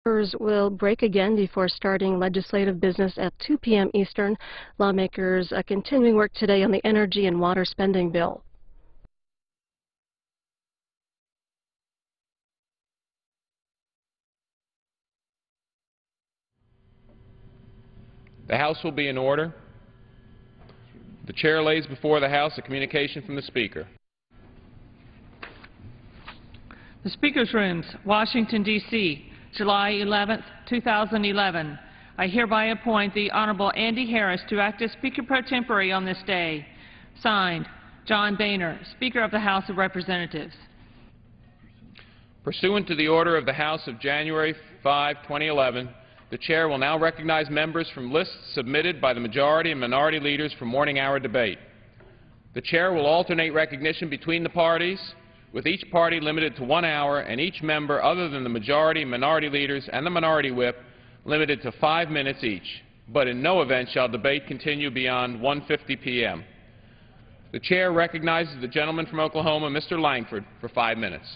Members will break again before starting legislative business at 2 p.m. Eastern. Lawmakers continuing work today on the energy and water spending bill. The House will be in order. The Chair lays before the House a communication from the Speaker. The Speaker's Rooms, Washington, D.C., July 11, 2011. I hereby appoint the Honorable Andy Harris to act as Speaker pro tempore on this day. Signed, John Boehner, Speaker of the House of Representatives. Pursuant to the order of the House of January 5, 2011, the Chair will now recognize members from lists submitted by the majority and minority leaders for morning hour debate. The Chair will alternate recognition between the parties, with each party limited to 1 hour and each member other than the majority and minority leaders and the minority whip limited to 5 minutes each, but in no event shall debate continue beyond 1:50 p.m. The Chair recognizes the gentleman from Oklahoma, Mr. Langford, for 5 minutes.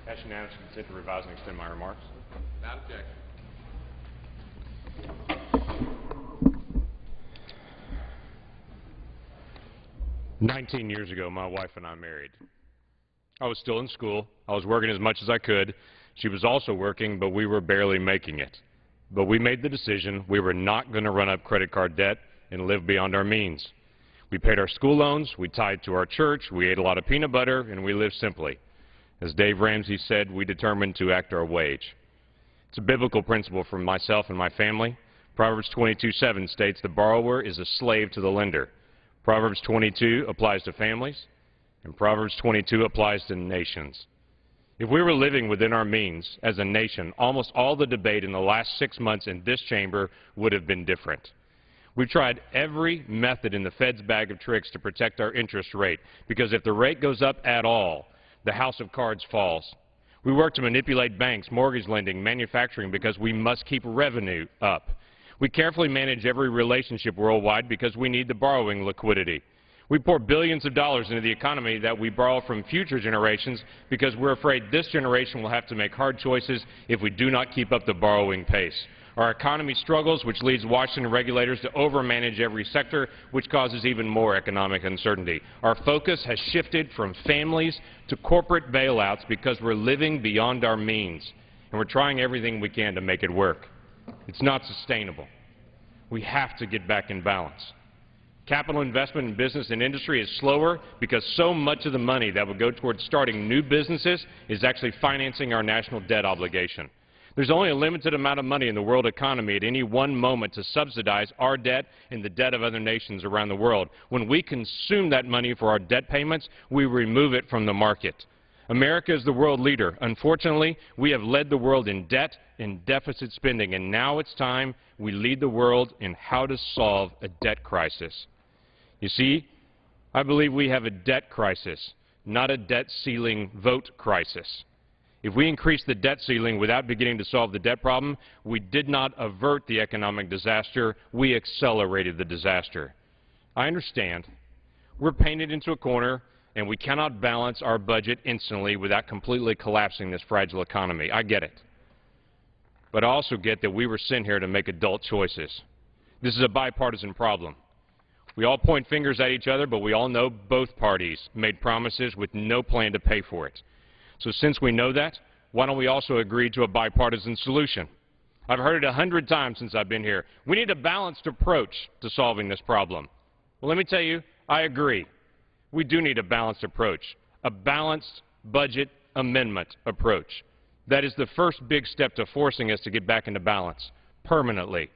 Ask unanimous consent to revise and extend my remarks. Without objection. 19 years ago, my wife and I married. I was still in school. I was working as much as I could. She was also working, but we were barely making it. But we made the decision we were not going to run up credit card debt and live beyond our means. We paid our school loans, we tithed to our church, we ate a lot of peanut butter, and we lived simply. As Dave Ramsey said, we determined to act our wage. It's a biblical principle for myself and my family. Proverbs 22:7 states the borrower is a slave to the lender. Proverbs 22 applies to families, and Proverbs 22 applies to nations. If we were living within our means as a nation, almost all the debate in the last 6 months in this chamber would have been different. We've tried every method in the Fed's bag of tricks to protect our interest rate, because if the rate goes up at all, the house of cards falls. We work to manipulate banks, mortgage lending, manufacturing, because we must keep revenue up. We carefully manage every relationship worldwide because we need the borrowing liquidity. We pour billions of dollars into the economy that we borrow from future generations because we're afraid this generation will have to make hard choices if we do not keep up the borrowing pace. Our economy struggles, which leads Washington regulators to overmanage every sector, which causes even more economic uncertainty. Our focus has shifted from families to corporate bailouts because we're living beyond our means, and we're trying everything we can to make it work. It's not sustainable. We have to get back in balance. Capital investment in business and industry is slower because so much of the money that would go towards starting new businesses is actually financing our national debt obligation. There's only a limited amount of money in the world economy at any one moment to subsidize our debt and the debt of other nations around the world. When we consume that money for our debt payments, we remove it from the market. America is the world leader. Unfortunately, we have led the world in debt and deficit spending, and now it's time we lead the world in how to solve a debt crisis. You see, I believe we have a debt crisis, not a debt ceiling vote crisis. If we increase the debt ceiling without beginning to solve the debt problem, we did not avert the economic disaster, we accelerated the disaster. I understand. We're painted into a corner, and we cannot balance our budget instantly without completely collapsing this fragile economy. I get it. But I also get that we were sent here to make adult choices. This is a bipartisan problem. We all point fingers at each other, but we all know both parties made promises with no plan to pay for it. So since we know that, why don't we also agree to a bipartisan solution? I've heard it 100 times since I've been here. We need a balanced approach to solving this problem. Well, let me tell you, I agree. We do need a balanced approach, a balanced budget amendment approach. That is the first big step to forcing us to get back into balance, permanently.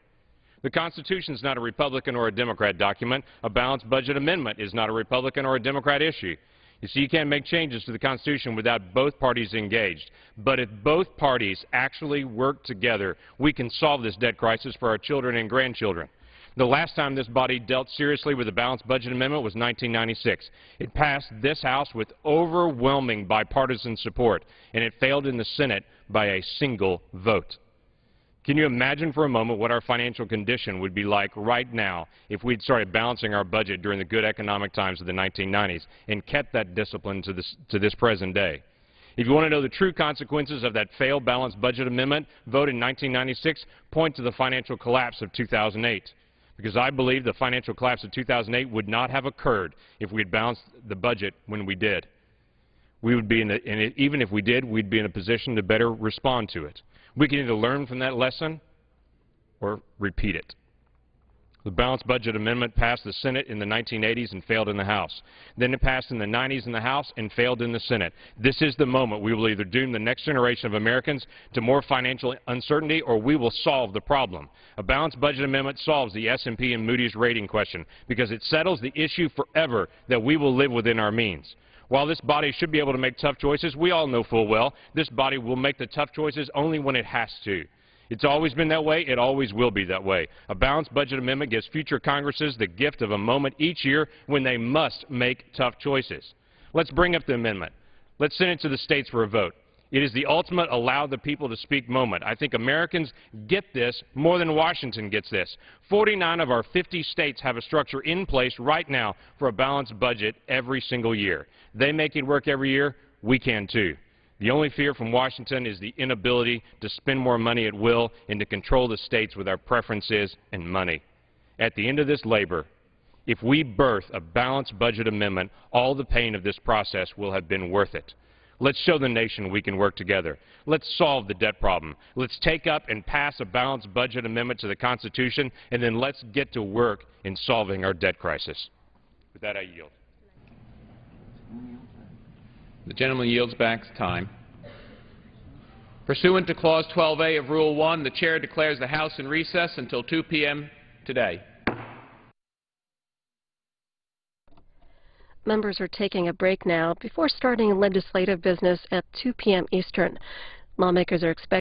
The Constitution is not a Republican or a Democrat document. A balanced budget amendment is not a Republican or a Democrat issue. You see, you can't make changes to the Constitution without both parties engaged. But if both parties actually work together, we can solve this debt crisis for our children and grandchildren. The last time this body dealt seriously with a balanced budget amendment was 1996. It passed this House with overwhelming bipartisan support, and it failed in the Senate by a single vote. Can you imagine for a moment what our financial condition would be like right now if we'd started balancing our budget during the good economic times of the 1990s and kept that discipline to this present day? If you want to know the true consequences of that failed balanced budget amendment vote in 1996, point to the financial collapse of 2008. Because I believe the financial collapse of 2008 would not have occurred if we had balanced the budget when we did. We would be even if we did, we'd be in a position to better respond to it. We can either learn from that lesson or repeat it. The balanced budget amendment passed the Senate in the 1980s and failed in the House. Then it passed in the 90s in the House and failed in the Senate. This is the moment we will either doom the next generation of Americans to more financial uncertainty or we will solve the problem. A balanced budget amendment solves the S&P and Moody's rating question because it settles the issue forever that we will live within our means. While this body should be able to make tough choices, we all know full well this body will make the tough choices only when it has to. It's always been that way. It always will be that way. A balanced budget amendment gives future Congresses the gift of a moment each year when they must make tough choices. Let's bring up the amendment. Let's send it to the states for a vote. It is the ultimate allow the people to speak moment. I think Americans get this more than Washington gets this. 49 of our 50 states have a structure in place right now for a balanced budget every single year. They make it work every year. We can too. The only fear from Washington is the inability to spend more money at will and to control the states with our preferences and money. At the end of this labor, if we birth a balanced budget amendment, all the pain of this process will have been worth it. Let's show the nation we can work together. Let's solve the debt problem. Let's take up and pass a balanced budget amendment to the Constitution, and then let's get to work in solving our debt crisis. With that, I yield. The gentleman yields back time. Pursuant to Clause 12A of Rule 1, the Chair declares the House in recess until 2 p.m. today. Members are taking a break now before starting legislative business at 2 p.m. Eastern. Lawmakers are expected